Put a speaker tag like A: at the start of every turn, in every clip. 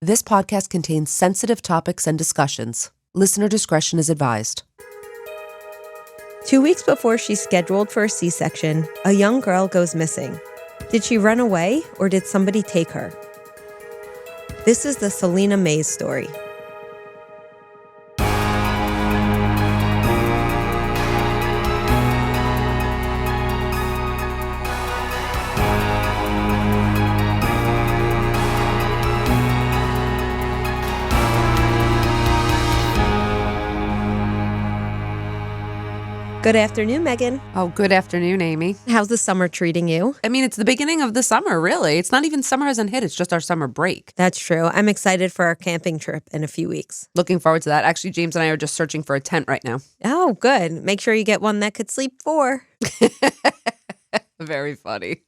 A: This podcast contains sensitive topics and discussions. Listener discretion is advised.
B: 2 weeks before she's scheduled for a C-section, a young girl goes missing. Did she run away or did somebody take her? This is the Celina Mays story. Good afternoon, Meghan.
A: Oh, good afternoon, Amy.
B: How's the summer treating you?
A: I mean, it's the beginning of the summer, really. It's not even summer hasn't hit. It's just our summer break.
B: That's true. I'm excited for our camping trip in a few weeks.
A: Looking forward to that. Actually, James and I are just searching for a tent right now.
B: Oh, good. Make sure you get one that could sleep 4.
A: Very funny.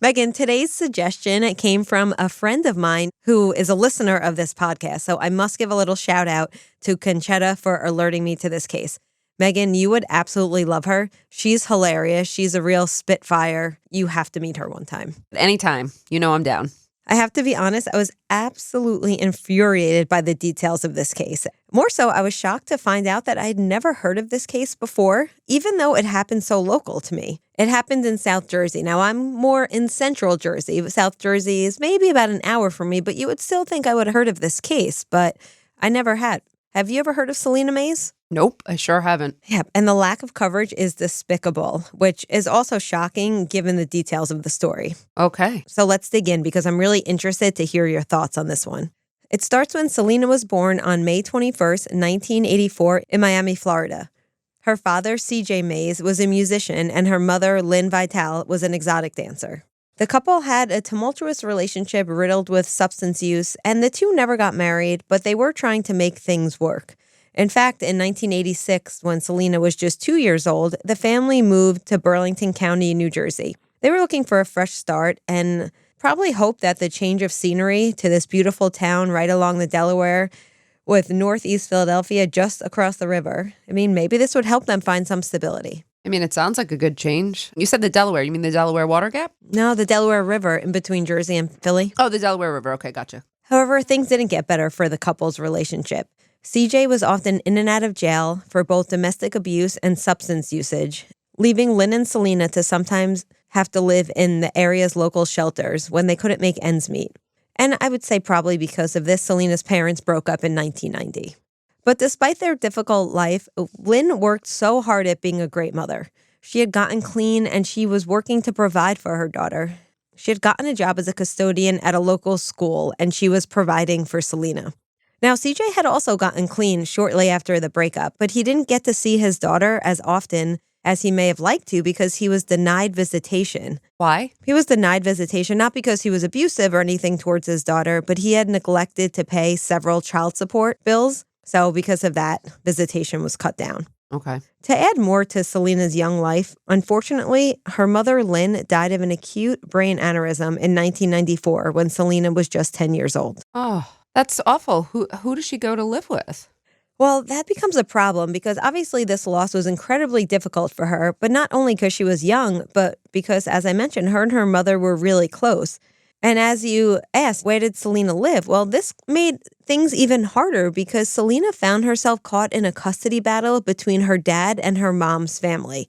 B: Meghan, today's suggestion came from a friend of mine who is a listener of this podcast. So I must give a little shout out to Conchetta for alerting me to this case. Meghan, you would absolutely love her. She's hilarious. She's a real spitfire. You have to meet her one time.
A: Anytime. You know I'm down.
B: I have to be honest, I was absolutely infuriated by the details of this case. More so, I was shocked to find out that I'd never heard of this case before, even though it happened so local to me. It happened in South Jersey. Now, I'm more in Central Jersey. South Jersey is maybe about an hour from me, but you would still think I would have heard of this case, but I never had. Have you ever heard of Celina Mays?
A: Nope, I sure haven't.
B: Yeah, and the lack of coverage is despicable, which is also shocking given the details of the story.
A: Okay.
B: So let's dig in because I'm really interested to hear your thoughts on this one. It starts when Celina was born on May 21st, 1984 in Miami, Florida. Her father, C.J. Mays, was a musician and her mother, Lynn Vital, was an exotic dancer. The couple had a tumultuous relationship riddled with substance use, and the two never got married, but they were trying to make things work. In fact, in 1986, when Celina was just 2 years old, the family moved to Burlington County, New Jersey. They were looking for a fresh start and probably hoped that the change of scenery to this beautiful town right along the Delaware with Northeast Philadelphia just across the river, maybe this would help them find some stability.
A: It sounds like a good change. You said the Delaware. You mean the Delaware Water Gap?
B: No, the Delaware River in between Jersey and Philly.
A: Oh, the Delaware River. Okay, gotcha.
B: However, things didn't get better for the couple's relationship. CJ was often in and out of jail for both domestic abuse and substance usage, leaving Lynn and Celina to sometimes have to live in the area's local shelters when they couldn't make ends meet. And I would say probably because of this, Celina's parents broke up in 1990. But despite their difficult life, Lynn worked so hard at being a great mother. She had gotten clean and she was working to provide for her daughter. She had gotten a job as a custodian at a local school and she was providing for Celina. Now, CJ had also gotten clean shortly after the breakup, but he didn't get to see his daughter as often as he may have liked to because he was denied visitation.
A: Why?
B: He was denied visitation not because he was abusive or anything towards his daughter, but he had neglected to pay several child support bills. So because of that, visitation was cut down.
A: Okay.
B: To add more to Celina's young life, unfortunately, her mother, Lynn, died of an acute brain aneurysm in 1994 when Celina was just 10 years old.
A: Oh, that's awful. Who does she go to live with?
B: Well, that becomes a problem because obviously this loss was incredibly difficult for her, but not only because she was young, but because, as I mentioned, her and her mother were really close. And as you asked, where did Celina live? Well, this made things even harder because Celina found herself caught in a custody battle between her dad and her mom's family.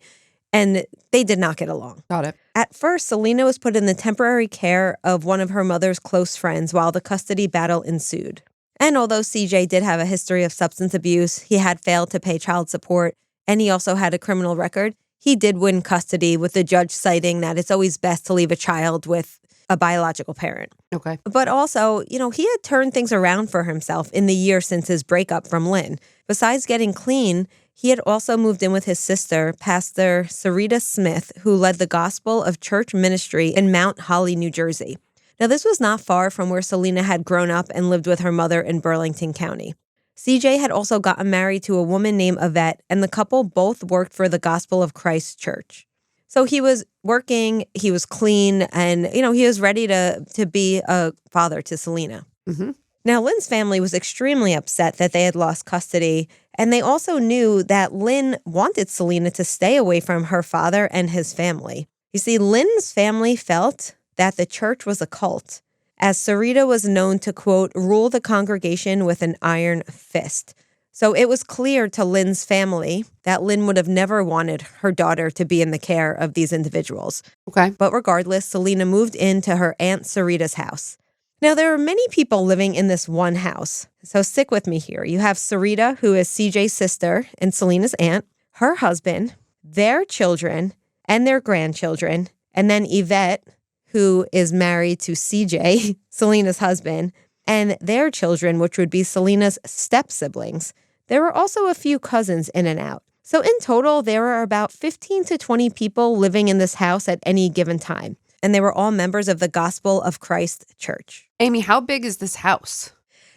B: And they did not get along.
A: Got it.
B: At first, Celina was put in the temporary care of one of her mother's close friends while the custody battle ensued. And although CJ did have a history of substance abuse, he had failed to pay child support, and he also had a criminal record, he did win custody with the judge citing that it's always best to leave a child with a biological parent.
A: Okay.
B: But also, he had turned things around for himself in the year since his breakup from Lynn. Besides getting clean, he had also moved in with his sister, Pastor Sarita Smith, who led the Gospel of Church ministry in Mount Holly, New Jersey. Now, this was not far from where Celina had grown up and lived with her mother in Burlington County. CJ had also gotten married to a woman named Yvette, and the couple both worked for the Gospel of Christ Church. So he was working, he was clean, and, he was ready to be a father to Celina.
A: Mm-hmm.
B: Now, Lynn's family was extremely upset that they had lost custody, and they also knew that Lynn wanted Celina to stay away from her father and his family. You see, Lynn's family felt that the church was a cult, as Sarita was known to, quote, rule the congregation with an iron fist. So it was clear to Lynn's family that Lynn would have never wanted her daughter to be in the care of these individuals.
A: Okay.
B: But regardless, Celina moved into her Aunt Sarita's house. Now, there are many people living in this one house. So stick with me here. You have Sarita, who is CJ's sister and Celina's aunt, her husband, their children, and their grandchildren, and then Yvette, who is married to CJ, Celina's husband, and their children, which would be Celina's step-siblings. There were also a few cousins in and out. So in total, there were about 15 to 20 people living in this house at any given time. And they were all members of the Gospel of Christ Church.
A: Amy, how big is this house?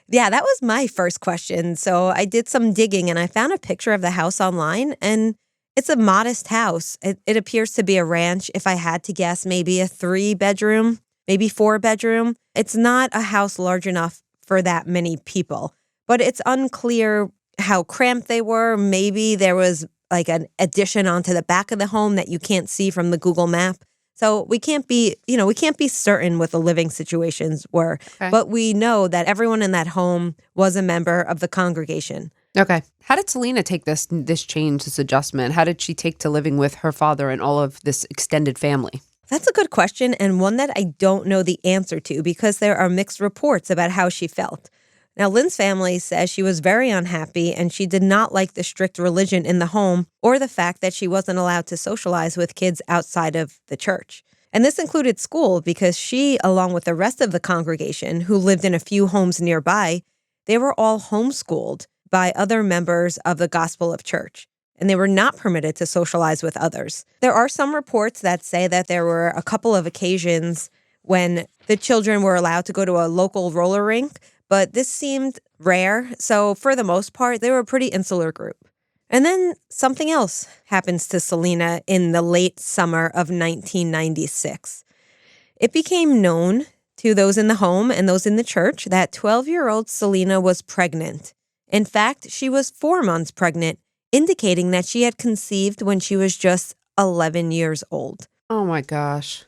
B: Yeah, that was my first question. So I did some digging and I found a picture of the house online, and it's a modest house. It appears to be a ranch. If I had to guess, maybe a 3-bedroom, maybe 4-bedroom. It's not a house large enough for that many people, but it's unclear how cramped they were. Maybe there was like an addition onto the back of the home that you can't see from the Google map. So we can't be certain what the living situations were, but we know that everyone in that home was a member of the congregation.
A: Okay. How did Celina take this change, this adjustment? How did she take to living with her father and all of this extended family?
B: That's a good question, and one that I don't know the answer to because there are mixed reports about how she felt. Now, Lynn's family says she was very unhappy and she did not like the strict religion in the home or the fact that she wasn't allowed to socialize with kids outside of the church. And this included school because she, along with the rest of the congregation who lived in a few homes nearby, they were all homeschooled by other members of the Gospel of Church, and they were not permitted to socialize with others. There are some reports that say that there were a couple of occasions when the children were allowed to go to a local roller rink, but this seemed rare. So for the most part, they were a pretty insular group. And then something else happens to Celina in the late summer of 1996. It became known to those in the home and those in the church that 12-year-old Celina was pregnant. In fact, she was 4 months pregnant, indicating that she had conceived when she was just 11 years old.
A: Oh my gosh.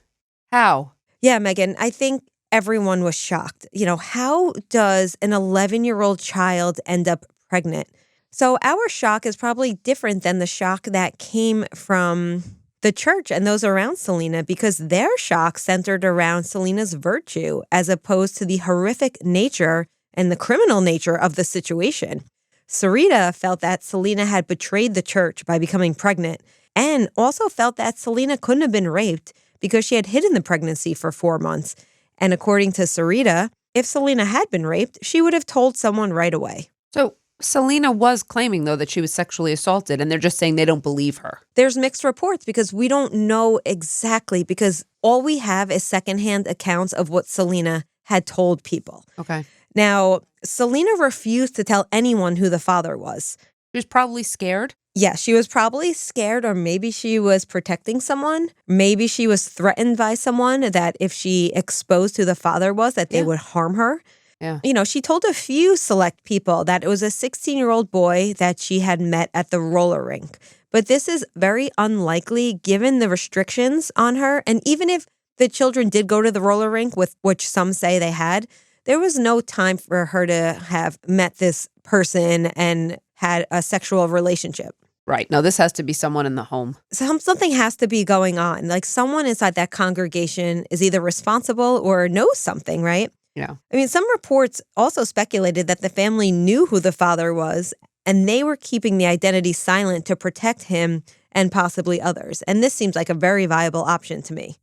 A: How?
B: Yeah, Meghan, I think everyone was shocked. How does an 11-year-old child end up pregnant? So our shock is probably different than the shock that came from the church and those around Celina, because their shock centered around Celina's virtue as opposed to the horrific nature and the criminal nature of the situation. Sarita felt that Celina had betrayed the church by becoming pregnant and also felt that Celina couldn't have been raped because she had hidden the pregnancy for 4 months. And according to Sarita, if Celina had been raped, she would have told someone right away.
A: So Celina was claiming, though, that she was sexually assaulted, and they're just saying they don't believe her.
B: There's mixed reports because we don't know exactly, because all we have is secondhand accounts of what Celina had told people.
A: Okay.
B: Now, Celina refused to tell anyone who the father was.
A: She was probably scared.
B: Yeah, she was probably scared, or maybe she was protecting someone. Maybe she was threatened by someone that if she exposed who the father was, that they would harm her.
A: Yeah.
B: She told a few select people that it was a 16-year-old boy that she had met at the roller rink. But this is very unlikely given the restrictions on her. And even if the children did go to the roller rink, with which some say they had, there was no time for her to have met this person and had a sexual relationship.
A: Right. No, this has to be someone in the home.
B: Something has to be going on. Like someone inside that congregation is either responsible or knows something, right?
A: Yeah.
B: I mean, some reports also speculated that the family knew who the father was and they were keeping the identity silent to protect him and possibly others. And this seems like a very viable option to me.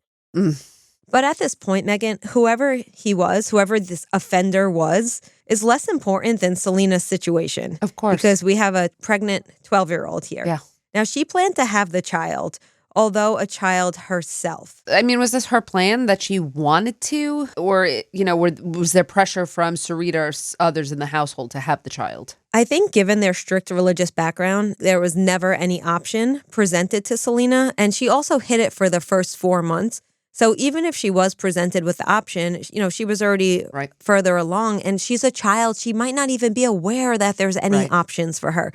B: But at this point, Meghan, whoever he was, whoever this offender was, is less important than Celina's situation.
A: Of course.
B: Because we have a pregnant 12-year-old here.
A: Yeah.
B: Now, she planned to have the child, although a child herself.
A: I mean, was this her plan that she wanted to? Or, was there pressure from Sarita or others in the household to have the child?
B: I think given their strict religious background, there was never any option presented to Celina. And she also hid it for the first 4 months. So even if she was presented with the option, she was already further along, and she's a child. She might not even be aware that there's any options for her.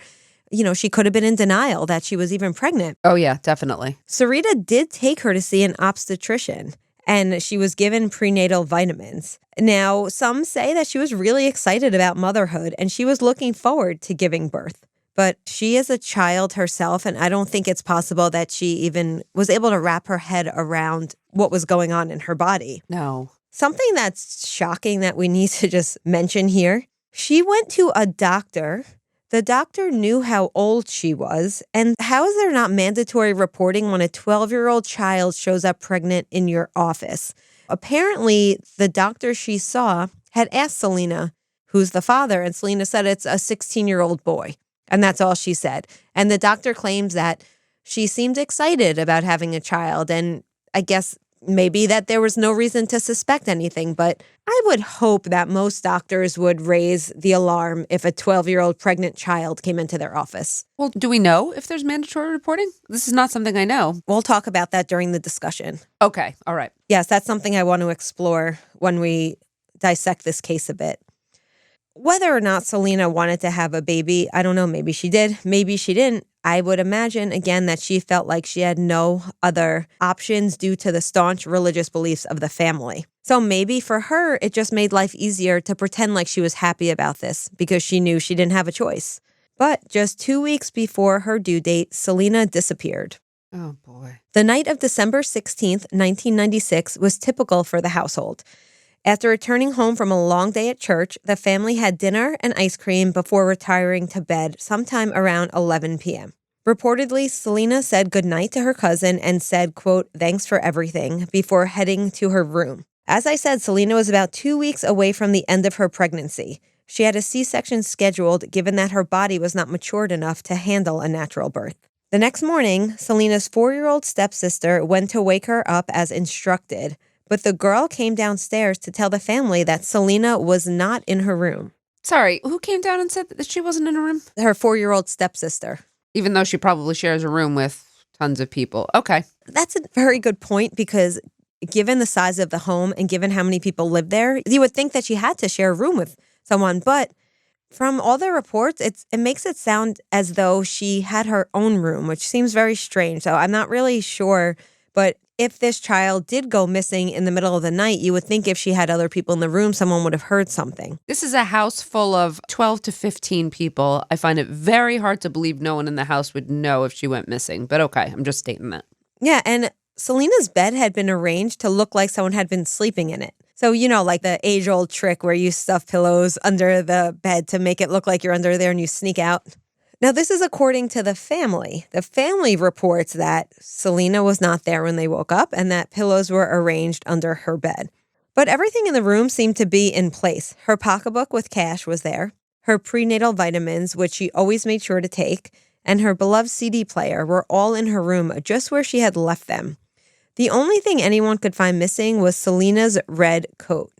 B: She could have been in denial that she was even pregnant.
A: Oh, yeah, definitely.
B: Sarita did take her to see an obstetrician, and she was given prenatal vitamins. Now, some say that she was really excited about motherhood and she was looking forward to giving birth. But she is a child herself, and I don't think it's possible that she even was able to wrap her head around what was going on in her body.
A: No.
B: Something that's shocking that we need to just mention here, she went to a doctor. The doctor knew how old she was, and how is there not mandatory reporting when a 12-year-old child shows up pregnant in your office? Apparently, the doctor she saw had asked Celina, who's the father, and Celina said it's a 16-year-old boy. And that's all she said. And the doctor claims that she seemed excited about having a child. And I guess maybe that there was no reason to suspect anything. But I would hope that most doctors would raise the alarm if a 12-year-old pregnant child came into their office.
A: Well, do we know if there's mandatory reporting? This is not something I know.
B: We'll talk about that during the discussion.
A: Okay. All right.
B: Yes, that's something I want to explore when we dissect this case a bit. Whether or not Celina wanted to have a baby, I don't know. Maybe she did. Maybe she didn't. I would imagine, again, that she felt like she had no other options due to the staunch religious beliefs of the family. So maybe for her, it just made life easier to pretend like she was happy about this because she knew she didn't have a choice. But just 2 weeks before her due date, Celina disappeared.
A: Oh, boy.
B: The night of December 16th, 1996 was typical for the household. After returning home from a long day at church, the family had dinner and ice cream before retiring to bed sometime around 11 p.m. Reportedly, Celina said goodnight to her cousin and said, quote, "Thanks for everything," before heading to her room. As I said, Celina was about 2 weeks away from the end of her pregnancy. She had a C-section scheduled given that her body was not matured enough to handle a natural birth. The next morning, Celina's 4-year-old stepsister went to wake her up as instructed, but the girl came downstairs to tell the family that Celina was not in her room.
A: Sorry, who came down and said that she wasn't in her room?
B: Her 4-year-old stepsister.
A: Even though she probably shares a room with tons of people. Okay.
B: That's a very good point because given the size of the home and given how many people live there, you would think that she had to share a room with someone. But from all the reports, it makes it sound as though she had her own room, which seems very strange. So I'm not really sure. But if this child did go missing in the middle of the night, you would think if she had other people in the room, someone would have heard something.
A: This is a house full of 12 to 15 people. I find it very hard to believe no one in the house would know if she went missing. But okay, I'm just stating that.
B: Yeah, and Celina's bed had been arranged to look like someone had been sleeping in it. So, you know, like the age-old trick where you stuff pillows under the bed to make it look like you're under there and you sneak out. Now, this is according to the family. The family reports that Celina was not there when they woke up and that pillows were arranged under her bed. But everything in the room seemed to be in place. Her pocketbook with cash was there, her prenatal vitamins, which she always made sure to take, and her beloved CD player were all in her room just where she had left them. The only thing anyone could find missing was Celina's red coat.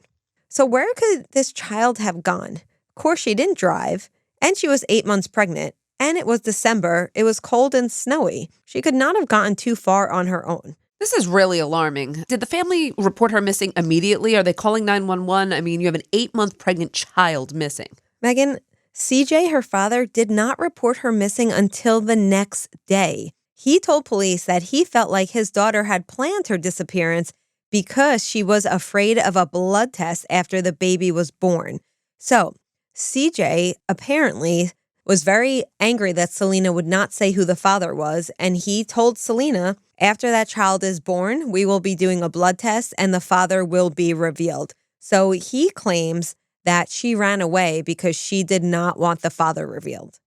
B: So where could this child have gone? Of course, she didn't drive, and she was 8 months pregnant. And it was December. It was cold and snowy. She could not have gotten too far on her own.
A: This is really alarming. Did the family report her missing immediately? Are they calling 911? I mean, you have an 8-month pregnant child missing.
B: Meghan, CJ, her father, did not report her missing until the next day. He told police that he felt like his daughter had planned her disappearance because she was afraid of a blood test after the baby was born. So CJ apparently was very angry that Celina would not say who the father was, and he told Celina, after that child is born, we will be doing a blood test and the father will be revealed. So he claims that she ran away because she did not want the father revealed.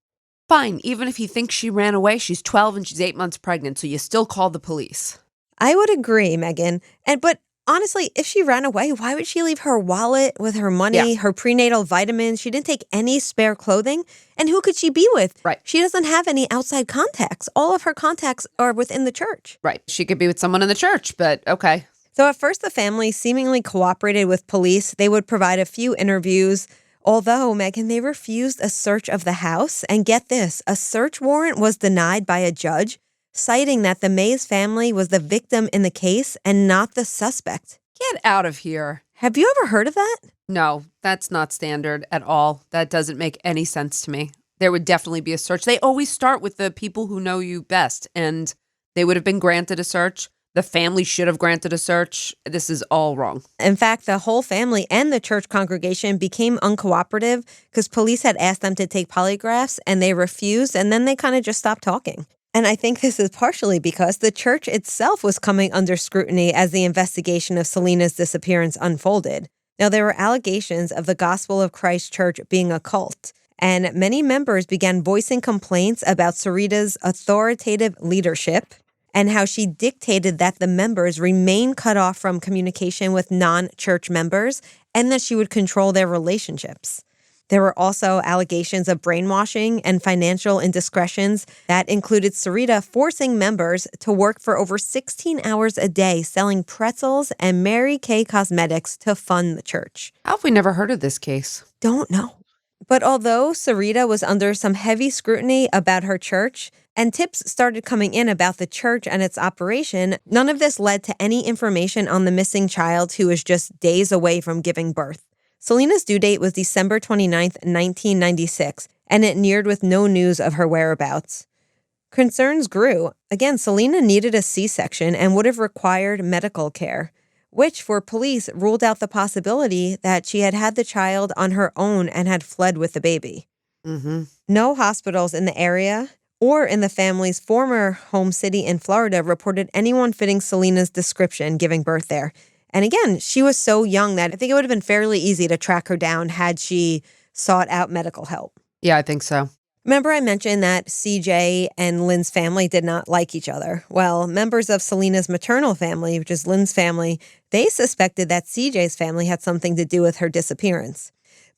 A: Fine, even if he thinks she ran away, she's 12 and she's 8 months pregnant, so you still call the police.
B: I would agree, Meghan. But honestly, if she ran away, why would she leave her wallet with her money, her prenatal vitamins? She didn't take any spare clothing. And who could she be with?
A: Right.
B: She doesn't have any outside contacts. All of her contacts are within the church.
A: Right. She could be with someone in the church, but okay.
B: So at first, the family seemingly cooperated with police. They would provide a few interviews. Although, Meghan, they refused a search of the house. And get this, a search warrant was denied by a judge, citing that the Mays family was the victim in the case and not the suspect.
A: Get out of here.
B: Have you ever heard of that?
A: No, that's not standard at all. That doesn't make any sense to me. There would definitely be a search. They always start with the people who know you best, and they would have been granted a search. The family should have granted a search. This is all wrong.
B: In fact, the whole family and the church congregation became uncooperative because police had asked them to take polygraphs and they refused, and then they kind of just stopped talking. And I think this is partially because the church itself was coming under scrutiny as the investigation of Celina's disappearance unfolded. Now, there were allegations of the Gospel of Christ Church being a cult, and many members began voicing complaints about Sarita's authoritative leadership and how she dictated that the members remain cut off from communication with non-church members and that she would control their relationships. There were also allegations of brainwashing and financial indiscretions that included Sarita forcing members to work for over 16 hours a day selling pretzels and Mary Kay cosmetics to fund the church.
A: How have we never heard of this case?
B: Don't know. But although Sarita was under some heavy scrutiny about her church, and tips started coming in about the church and its operation, none of this led to any information on the missing child who was just days away from giving birth. Celina's due date was December 29th, 1996, and it neared with no news of her whereabouts. Concerns grew. Again, Celina needed a C-section and would have required medical care, which for police ruled out the possibility that she had had the child on her own and had fled with the baby.
A: Mm-hmm.
B: No hospitals in the area or in the family's former home city in Florida reported anyone fitting Celina's description giving birth there. And again, she was so young that I think it would have been fairly easy to track her down had she sought out medical help.
A: Yeah, I think so.
B: Remember I mentioned that CJ and Lynn's family did not like each other? Well, members of Celina's maternal family, which is Lynn's family, they suspected that CJ's family had something to do with her disappearance.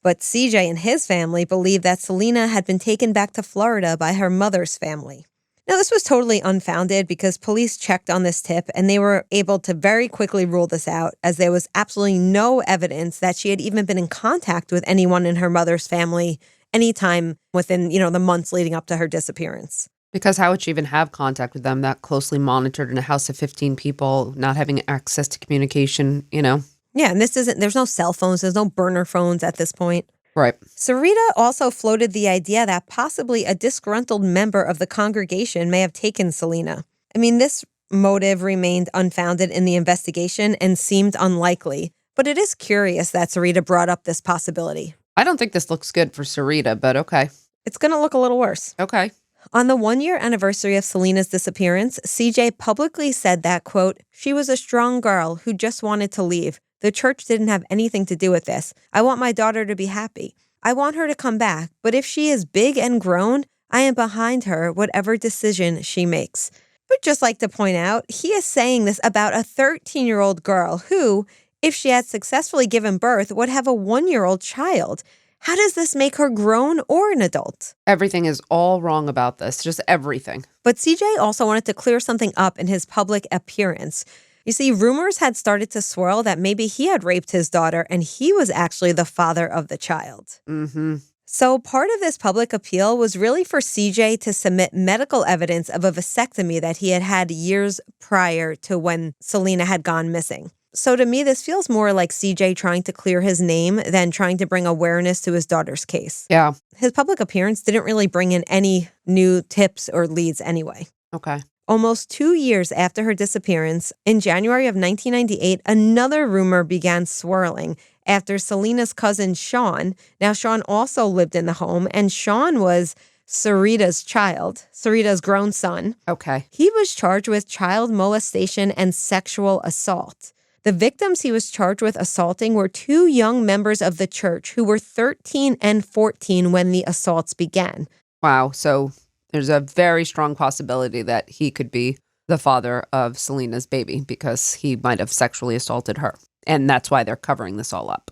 B: But CJ and his family believed that Celina had been taken back to Florida by her mother's family. Now, this was totally unfounded because police checked on this tip and they were able to very quickly rule this out as there was absolutely no evidence that she had even been in contact with anyone in her mother's family anytime within, the months leading up to her disappearance.
A: Because how would she even have contact with them that closely monitored in a house of 15 people, not having access to communication,
B: Yeah, and there's no cell phones, there's no burner phones at this point.
A: Right.
B: Sarita also floated the idea that possibly a disgruntled member of the congregation may have taken Celina. I mean, this motive remained unfounded in the investigation and seemed unlikely, but it is curious that Sarita brought up this possibility.
A: I don't think this looks good for Sarita, but okay.
B: It's going to look a little worse.
A: Okay.
B: On the 1-year anniversary of Celina's disappearance, CJ publicly said that, quote, "She was a strong girl who just wanted to leave. The church didn't have anything to do with this. I want my daughter to be happy. I want her to come back, but if she is big and grown, I am behind her, whatever decision she makes." But just like to point out, he is saying this about a 13-year-old girl who, if she had successfully given birth, would have a 1-year-old child. How does this make her grown or an adult?
A: Everything is all wrong about this, just everything.
B: But CJ also wanted to clear something up in his public appearance. You see, rumors had started to swirl that maybe he had raped his daughter and he was actually the father of the child.
A: Mm-hmm.
B: So part of this public appeal was really for CJ to submit medical evidence of a vasectomy that he had had years prior to when Celina had gone missing. So to me, this feels more like CJ trying to clear his name than trying to bring awareness to his daughter's case.
A: Yeah.
B: His public appearance didn't really bring in any new tips or leads anyway.
A: Okay.
B: Almost 2 years after her disappearance, in January of 1998, another rumor began swirling after Celina's cousin Sean. Now, Sean also lived in the home, and Sean was Sarita's child, Sarita's grown son.
A: Okay.
B: He was charged with child molestation and sexual assault. The victims he was charged with assaulting were 2 young members of the church who were 13 and 14 when the assaults began.
A: Wow. So there's a very strong possibility that he could be the father of Celina's baby because he might have sexually assaulted her. And that's why they're covering this all up.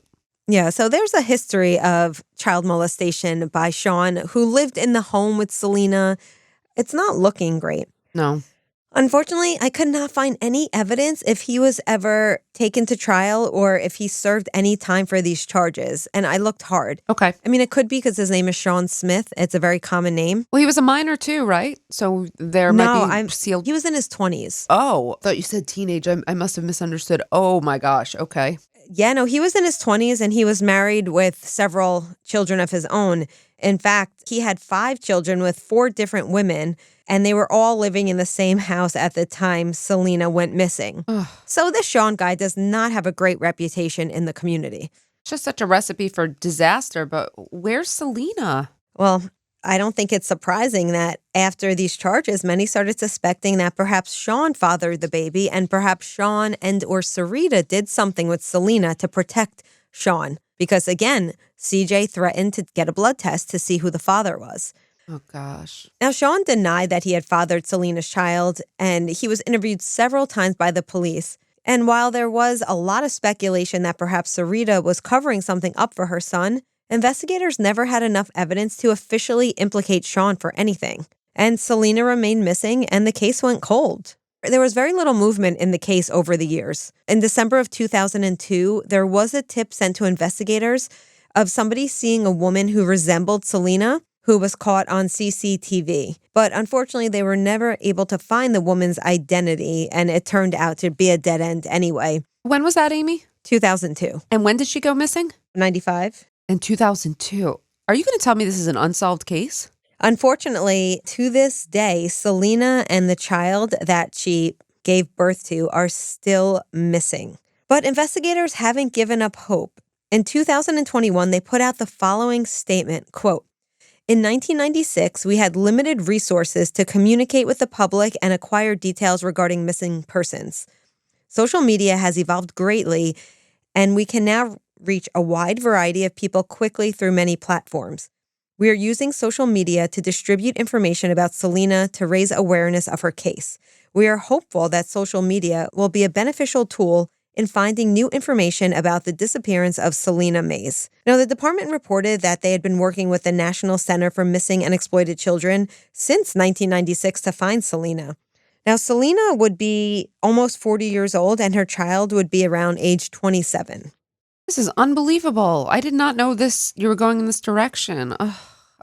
B: Yeah, so there's a history of child molestation by Sean, who lived in the home with Celina. It's not looking great.
A: No.
B: Unfortunately, I could not find any evidence if he was ever taken to trial or if he served any time for these charges. And I looked hard.
A: Okay.
B: I mean, it could be because his name is Sean Smith. It's a very common name.
A: Well, he was a minor too, right? So there might be sealed.
B: He was in his 20s.
A: Oh, I thought you said teenage. I must have misunderstood. Oh my gosh. Okay.
B: Yeah, no, he was in his 20s and he was married with several children of his own. In fact, he had 5 children with 4 different women, and they were all living in the same house at the time Celina went missing.
A: Ugh.
B: So this Sean guy does not have a great reputation in the community.
A: It's just such a recipe for disaster, but where's Celina?
B: Well, I don't think it's surprising that after these charges, many started suspecting that perhaps Sean fathered the baby and perhaps Sean and or Sarita did something with Celina to protect Sean. Because again, CJ threatened to get a blood test to see who the father was.
A: Oh, gosh.
B: Now, Sean denied that he had fathered Celina's child, and he was interviewed several times by the police. And while there was a lot of speculation that perhaps Sarita was covering something up for her son, investigators never had enough evidence to officially implicate Sean for anything. And Celina remained missing, and the case went cold. There was very little movement in the case over the years. In December of 2002, there was a tip sent to investigators of somebody seeing a woman who resembled Celina, who was caught on CCTV. But unfortunately, they were never able to find the woman's identity, and it turned out to be a dead end anyway.
A: When was that, Amy?
B: 2002.
A: And when did she go missing?
B: 95.
A: In 2002. Are you going to tell me this is an unsolved case?
B: Unfortunately, to this day, Celina and the child that she gave birth to are still missing. But investigators haven't given up hope. In 2021, they put out the following statement, quote, "In 1996, we had limited resources to communicate with the public and acquire details regarding missing persons. Social media has evolved greatly, and we can now reach a wide variety of people quickly through many platforms. We are using social media to distribute information about Celina to raise awareness of her case. We are hopeful that social media will be a beneficial tool in finding new information about the disappearance of Celina Mays." Now, the department reported that they had been working with the National Center for Missing and Exploited Children since 1996 to find Celina. Now, Celina would be almost 40 years old, and her child would be around age 27.
A: This is unbelievable. I did not know this. You were going in this direction. Ugh,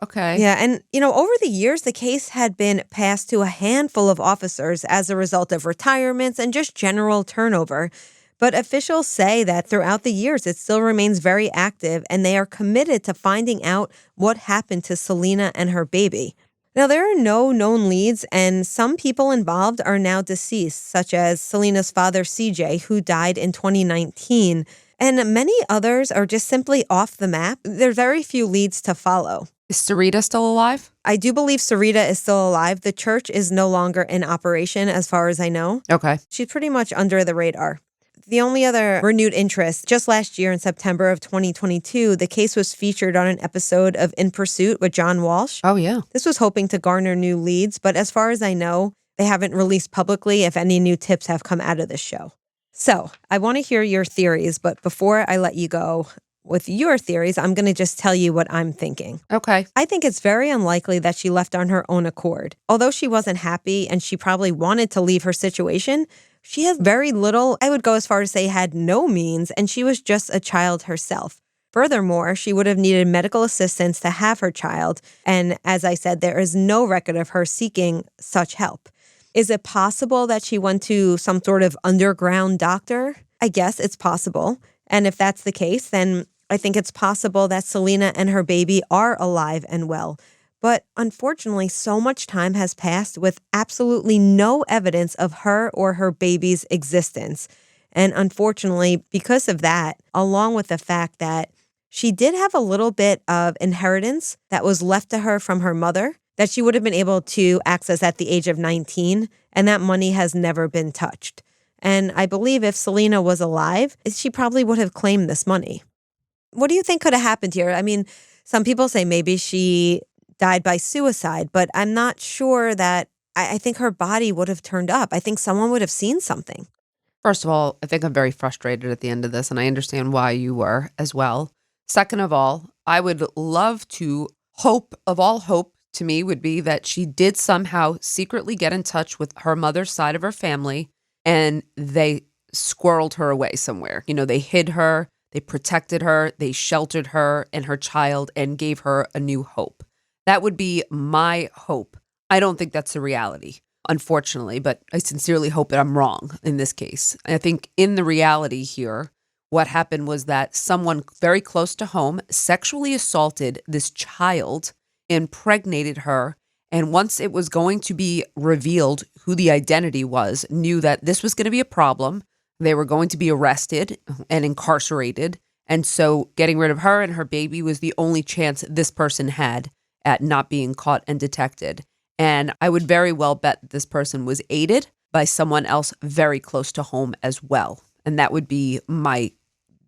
A: okay.
B: Yeah, and, over the years, the case had been passed to a handful of officers as a result of retirements and just general turnover. But officials say that throughout the years, it still remains very active, and they are committed to finding out what happened to Celina and her baby. Now, there are no known leads, and some people involved are now deceased, such as Celina's father, CJ, who died in 2019. And many others are just simply off the map. There are very few leads to follow.
A: Is Sarita still alive?
B: I do believe Sarita is still alive. The church is no longer in operation, as far as I know.
A: Okay.
B: She's pretty much under the radar. The only other renewed interest, just last year in September of 2022, the case was featured on an episode of In Pursuit with John Walsh.
A: Oh, yeah.
B: This was hoping to garner new leads, but as far as I know, they haven't released publicly if any new tips have come out of this show. So I want to hear your theories, but before I let you go with your theories, I'm going to just tell you what I'm thinking.
A: Okay.
B: I think it's very unlikely that she left on her own accord. Although she wasn't happy and she probably wanted to leave her situation, she has very little, I would go as far as say had no means, and she was just a child herself. Furthermore, she would have needed medical assistance to have her child, and as I said, there is no record of her seeking such help. Is it possible that she went to some sort of underground doctor? I guess it's possible. And if that's the case, then I think it's possible that Celina and her baby are alive and well. But unfortunately, so much time has passed with absolutely no evidence of her or her baby's existence. And unfortunately, because of that, along with the fact that she did have a little bit of inheritance that was left to her from her mother that she would have been able to access at the age of 19, and that money has never been touched. And I believe if Celina was alive, she probably would have claimed this money. What do you think could have happened here? I mean, some people say maybe she died by suicide, but I'm not sure that I think her body would have turned up. I think someone would have seen something.
A: First of all, I think I'm very frustrated at the end of this, and I understand why you were as well. Second of all, I would love to hope, of all hope to me, would be that she did somehow secretly get in touch with her mother's side of her family, and they squirreled her away somewhere. They hid her, they protected her, they sheltered her and her child, and gave her a new hope. That would be my hope. I don't think that's a reality, unfortunately, but I sincerely hope that I'm wrong in this case. I think in the reality here, what happened was that someone very close to home sexually assaulted this child, impregnated her, and once it was going to be revealed who the identity was, knew that this was going to be a problem. They were going to be arrested and incarcerated. And so getting rid of her and her baby was the only chance this person had at not being caught and detected. And I would very well bet that this person was aided by someone else very close to home as well. And that would be my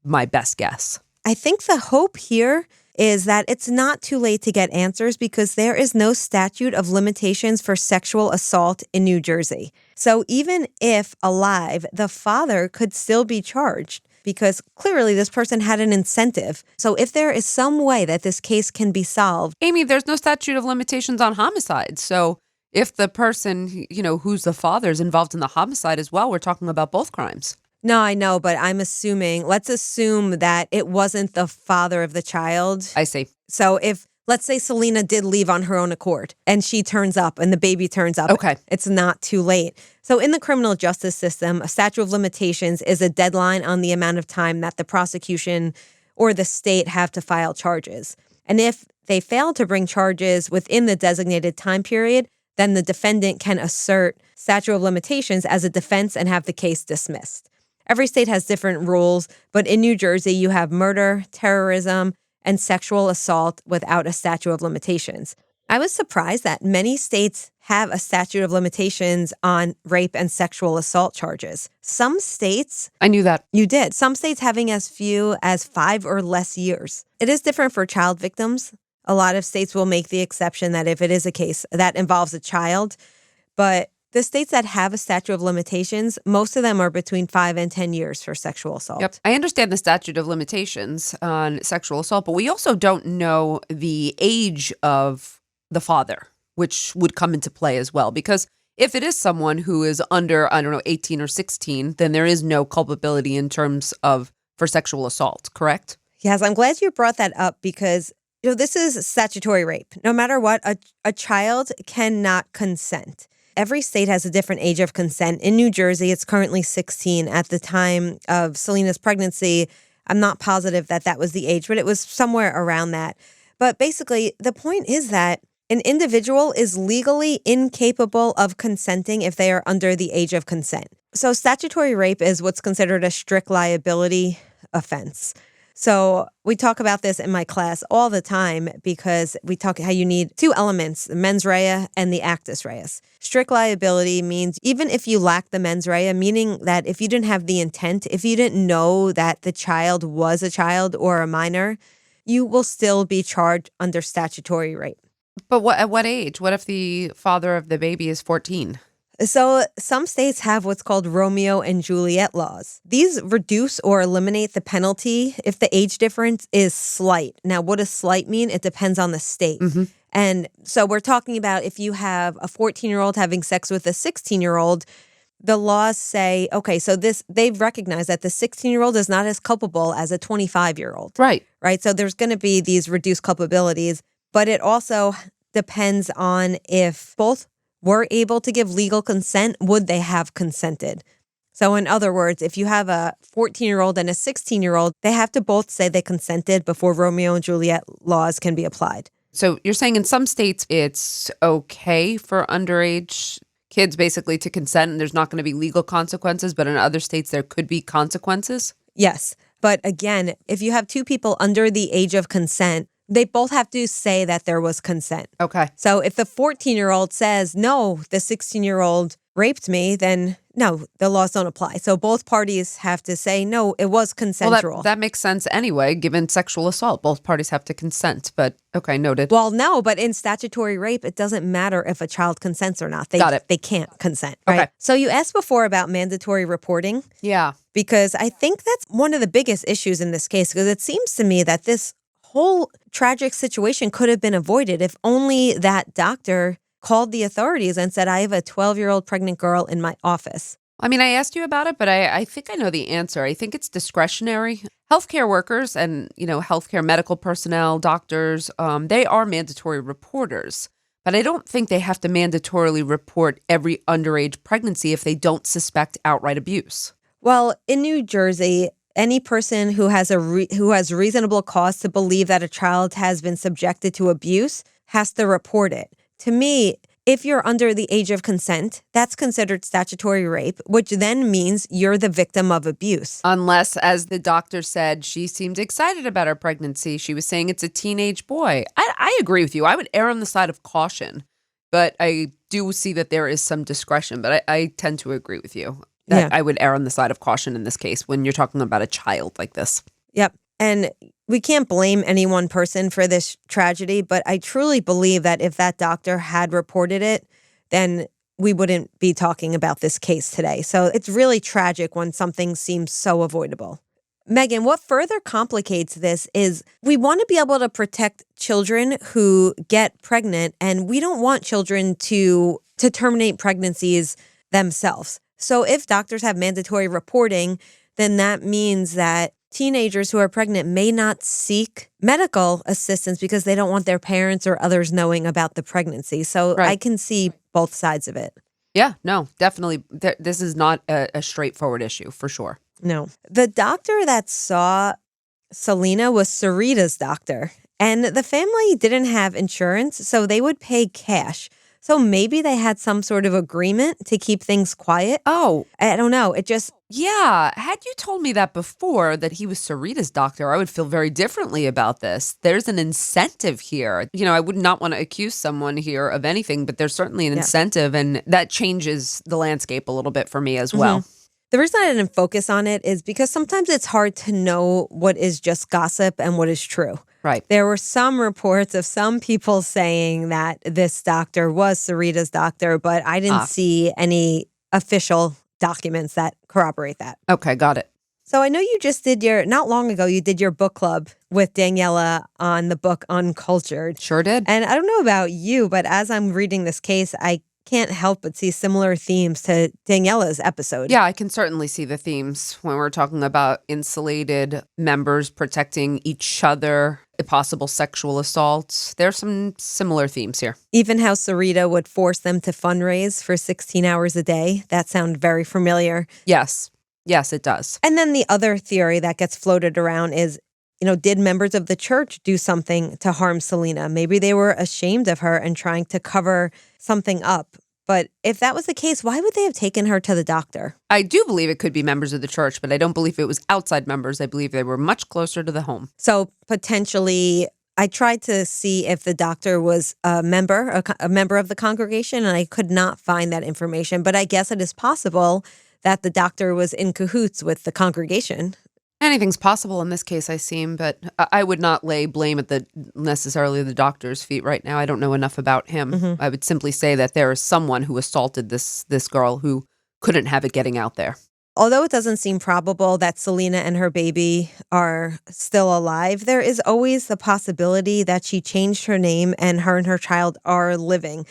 A: best guess.
B: I think the hope here is that it's not too late to get answers because there is no statute of limitations for sexual assault in New Jersey. So even if alive, the father could still be charged because clearly this person had an incentive. So if there is some way that this case can be solved.
A: Amy, there's no statute of limitations on homicide. So if the person, who's the father is involved in the homicide as well, we're talking about both crimes.
B: No, I know, but let's assume that it wasn't the father of the child.
A: I see.
B: So if, let's say Celina did leave on her own accord and she turns up and the baby turns up.
A: Okay.
B: It's not too late. So in the criminal justice system, a statute of limitations is a deadline on the amount of time that the prosecution or the state have to file charges. And if they fail to bring charges within the designated time period, then the defendant can assert statute of limitations as a defense and have the case dismissed. Every state has different rules, but in New Jersey, you have murder, terrorism, and sexual assault without a statute of limitations. I was surprised that many states have a statute of limitations on rape and sexual assault charges. Some states...
A: I knew that.
B: You did. Some states having as few as 5 or less years. It is different for child victims. A lot of states will make the exception that if it is a case that involves a child, but the states that have a statute of limitations, most of them are between 5 and 10 years for sexual assault.
A: Yep. I understand the statute of limitations on sexual assault, but we also don't know the age of the father, which would come into play as well. Because if it is someone who is under, 18 or 16, then there is no culpability in terms of for sexual assault, correct?
B: Yes, I'm glad you brought that up because this is statutory rape. No matter what, a child cannot consent. Every state has a different age of consent. In New Jersey, it's currently 16. At the time of Celina's pregnancy, I'm not positive that was the age, but it was somewhere around that. But basically, the point is that an individual is legally incapable of consenting if they are under the age of consent. So statutory rape is what's considered a strict liability offense. So we talk about this in my class all the time because we talk how you need 2 elements, the mens rea and the actus reus. Strict liability means even if you lack the mens rea, meaning that if you didn't have the intent, if you didn't know that the child was a child or a minor, you will still be charged under statutory rape.
A: But at what age? What if the father of the baby is 14?
B: So some states have what's called Romeo and Juliet laws. These reduce or eliminate the penalty if the age difference is slight. Now, what does slight mean? It depends on the state.
A: Mm-hmm.
B: And so we're talking about if you have a 14-year-old having sex with a 16-year-old, the laws say, okay, so they've recognized that the 16-year-old is not as culpable as a 25-year-old.
A: Right.
B: Right. So there's going to be these reduced culpabilities, but it also depends on if both were able to give legal consent, would they have consented? So in other words, if you have a 14-year-old and a 16-year-old, they have to both say they consented before Romeo and Juliet laws can be applied.
A: So you're saying in some states it's okay for underage kids basically to consent and there's not going to be legal consequences, but in other states there could be consequences?
B: Yes. But again, if you have 2 people under the age of consent, they both have to say that there was consent.
A: Okay.
B: So if the 14-year-old says, no, the 16-year-old raped me, then no, the laws don't apply. So both parties have to say, no, it was consensual.
A: Well, that makes sense anyway, given sexual assault. Both parties have to consent, but okay, noted.
B: Well, no, but in statutory rape, it doesn't matter if a child consents or not.
A: Got it.
B: They can't consent, right?
A: Okay.
B: So you asked before about mandatory reporting.
A: Yeah.
B: Because I think that's one of the biggest issues in this case, because it seems to me that this whole tragic situation could have been avoided if only that doctor called the authorities and said, I have a 12-year-old pregnant girl in my office.
A: I mean, I asked you about it, but I think I know the answer. I think it's discretionary. Healthcare workers and, healthcare medical personnel, doctors, they are mandatory reporters. But I don't think they have to mandatorily report every underage pregnancy if they don't suspect outright abuse.
B: Well, in New Jersey, Any person who has who has reasonable cause to believe that a child has been subjected to abuse has to report it. To me, if you're under the age of consent, that's considered statutory rape, which then means you're the victim of abuse.
A: Unless, as the doctor said, she seemed excited about her pregnancy. She was saying it's a teenage boy. I agree with you. I would err on the side of caution, but I do see that there is some discretion. But I tend to agree with you that I would err on the side of caution in this case when you're talking about a child like this.
B: Yep. And we can't blame any one person for this tragedy, but I truly believe that if that doctor had reported it, then we wouldn't be talking about this case today. So it's really tragic when something seems so avoidable. Meghan, what further complicates this is we want to be able to protect children who get pregnant, and we don't want children to terminate pregnancies themselves. So if doctors have mandatory reporting, then that means that teenagers who are pregnant may not seek medical assistance because they don't want their parents or others knowing about the pregnancy. So I can see both sides of it.
A: Yeah, no, definitely. This is not a straightforward issue for sure.
B: No. The doctor that saw Celina was Sarita's doctor, and the family didn't have insurance, so they would pay cash. So maybe they had some sort of agreement to keep things quiet.
A: Oh,
B: I don't know. It just...
A: Yeah. Had you told me that before, that he was Sarita's doctor, I would feel very differently about this. There's an incentive here. You know, I would not want to accuse someone here of anything, but there's certainly an incentive, and that changes the landscape a little bit for me as well.
B: The reason I didn't focus on it is because sometimes it's hard to know what is just gossip and what is true.
A: Right.
B: There were some reports of some people saying that this doctor was Sarita's doctor, but I didn't see any official documents that corroborate that.
A: Okay, got it.
B: So I know you just did not long ago, you did your book club with Daniela on the book Uncultured.
A: Sure did.
B: And I don't know about you, but as I'm reading this case, I can't help but see similar themes to Daniela's episode.
A: Yeah, I can certainly see the themes when we're talking about insulated members protecting each other, possible sexual assaults. There's some similar themes here.
B: Even how Sarita would force them to fundraise for 16 hours a day. That sounds very familiar.
A: Yes. Yes, it does.
B: And then the other theory that gets floated around is, did members of the church do something to harm Celina? Maybe they were ashamed of her and trying to cover something up. But if that was the case, why would they have taken her to the doctor?
A: I do believe it could be members of the church, but I don't believe it was outside members. I believe they were much closer to the home.
B: So potentially, I tried to see if the doctor was a member of the congregation, and I could not find that information. But I guess it is possible that the doctor was in cahoots with the congregation.
A: Anything's possible in this case, I seem, but I would not lay blame at necessarily the doctor's feet right now. I don't know enough about him. I would simply say that there is someone who assaulted this girl who couldn't have it getting out there.
B: Although it doesn't seem probable that Celina and her baby are still alive, there is always the possibility that she changed her name and her child are living.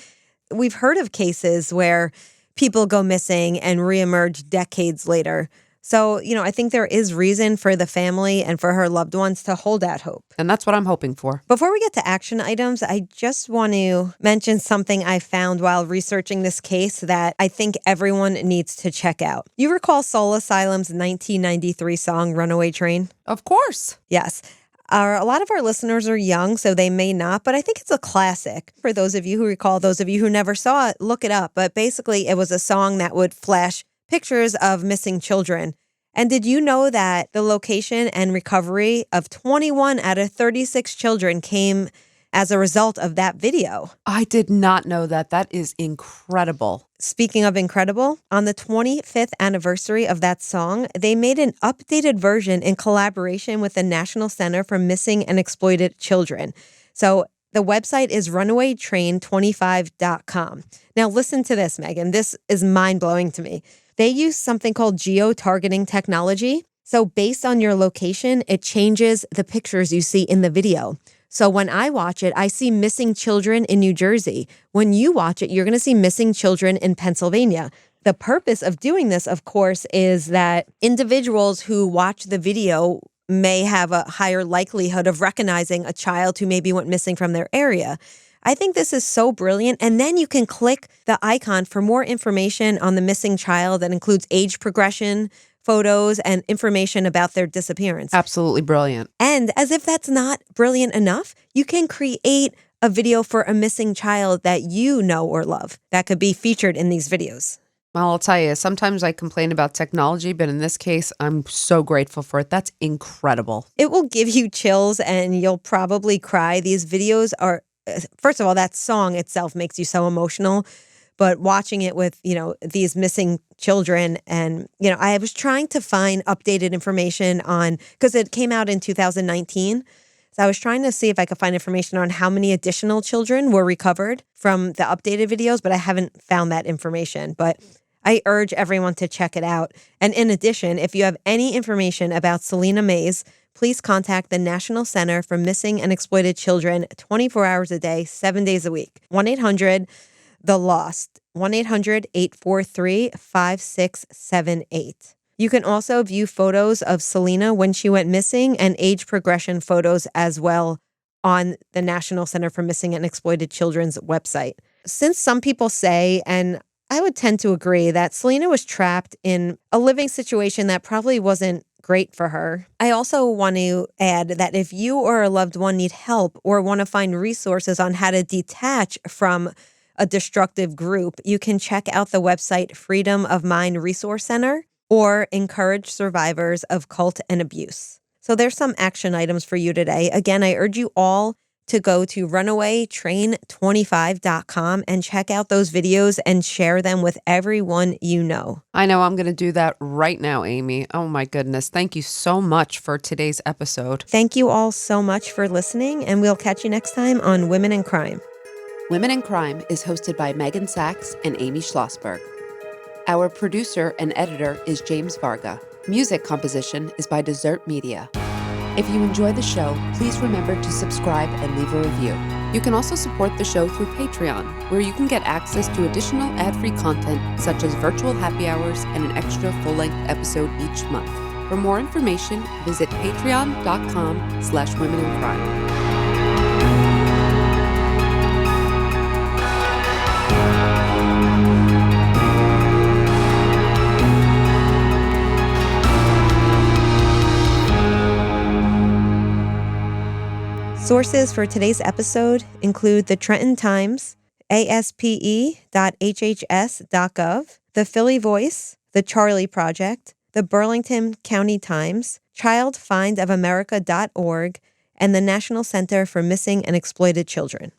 B: We've heard of cases where people go missing and reemerge decades later. So, I think there is reason for the family and for her loved ones to hold out hope.
A: And that's what I'm hoping for.
B: Before we get to action items, I just want to mention something I found while researching this case that I think everyone needs to check out. You recall Soul Asylum's 1993 song, Runaway Train?
A: Of course.
B: Yes. A lot of our listeners are young, so they may not, but I think it's a classic. For those of you who recall, those of you who never saw it, look it up. But basically, it was a song that would flash pictures of missing children. And did you know that the location and recovery of 21 out of 36 children came as a result of that video?
A: I did not know that. That is incredible.
B: Speaking of incredible, on the 25th anniversary of that song, they made an updated version in collaboration with the National Center for Missing and Exploited Children. So the website is runawaytrain25.com. Now listen to this, Meghan. This is mind-blowing to me. They use something called geo-targeting technology. So based on your location, it changes the pictures you see in the video. So when I watch it, I see missing children in New Jersey. When you watch it, you're going to see missing children in Pennsylvania. The purpose of doing this, of course, is that individuals who watch the video may have a higher likelihood of recognizing a child who maybe went missing from their area. I think this is so brilliant. And then you can click the icon for more information on the missing child that includes age progression, photos and information about their disappearance.
A: Absolutely brilliant.
B: And as if that's not brilliant enough, you can create a video for a missing child that you know or love that could be featured in these videos.
A: Well, I'll tell you, sometimes I complain about technology, but in this case, I'm so grateful for it. That's incredible.
B: It will give you chills and you'll probably cry. These videos are, first of all, that song itself makes you so emotional. But watching it with, these missing children and, I was trying to find updated information on, because it came out in 2019. So I was trying to see if I could find information on how many additional children were recovered from the updated videos, but I haven't found that information. But I urge everyone to check it out. And in addition, if you have any information about Celina Mays, please contact the National Center for Missing and Exploited Children 24 hours a day, 7 days a week. 1-800-THE-LOST. 1-800-843-5678. You can also view photos of Celina when she went missing and age progression photos as well on the National Center for Missing and Exploited Children's website. Since some people say, and I would tend to agree, that Celina was trapped in a living situation that probably wasn't great for her, I also want to add that if you or a loved one need help or want to find resources on how to detach from a destructive group, you can check out the website Freedom of Mind Resource Center or Encourage Survivors of Cult and Abuse. So there's some action items for you today. Again, I urge you all to go to runawaytrain25.com and check out those videos and share them with everyone you know.
A: I know I'm going to do that right now, Amy. Oh my goodness. Thank you so much for today's episode.
B: Thank you all so much for listening, and we'll catch you next time on Women in Crime.
A: Women in Crime is hosted by Meghan Sachs and Amy Shlosberg. Our producer and editor is James Varga. Music composition is by Desert Media. If you enjoy the show, please remember to subscribe and leave a review. You can also support the show through Patreon, where you can get access to additional ad-free content such as virtual happy hours and an extra full-length episode each month. For more information, visit patreon.com/womenincrime.
B: Sources for today's episode include the Trenton Times, aspe.hhs.gov, the Philly Voice, the Charley Project, the Burlington County Times, childfindofamerica.org, and the National Center for Missing and Exploited Children.